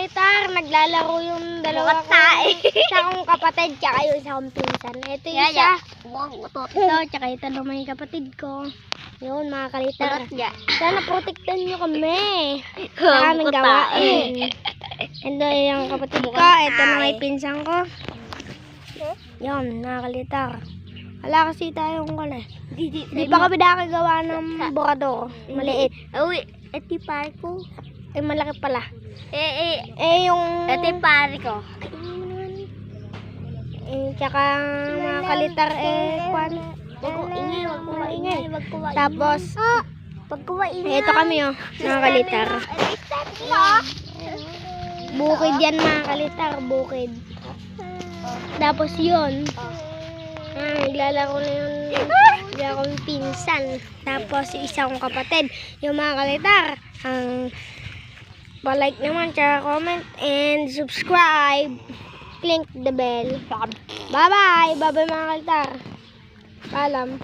kalitar, naglalaro yung dalawa ko. Isa kong kapatid, tsaka yung isa kong pinsan. Ito yung isa. Ito, tsaka ito naman yung kapatid ko. Yun, mga kalitar. Sana protektan nyo kami. Maraming gawain. Ito yung kapatid ko. Ito na may pinsan ko. Yun, mga kalitar. Wala kasi tayong kone. Di pa kami nakagawa ng borador. Maliit. Ito yung pare ko. Malaki pala. Yung... Ito yung pare ko. Tsaka mga kalitar kwan. Wag ko ingay. Tapos, ito kami mga kalitar. Bukid yan mga kalitar, bukid. Tapos yun, naglalaro na yun. Hindi akong pinsan. Tapos isang kapatid. Yung mga kalitar, pa-like naman, tsaka comment, and subscribe. Click the bell. Bye-bye! Bye-bye mga kalitar. Paalam.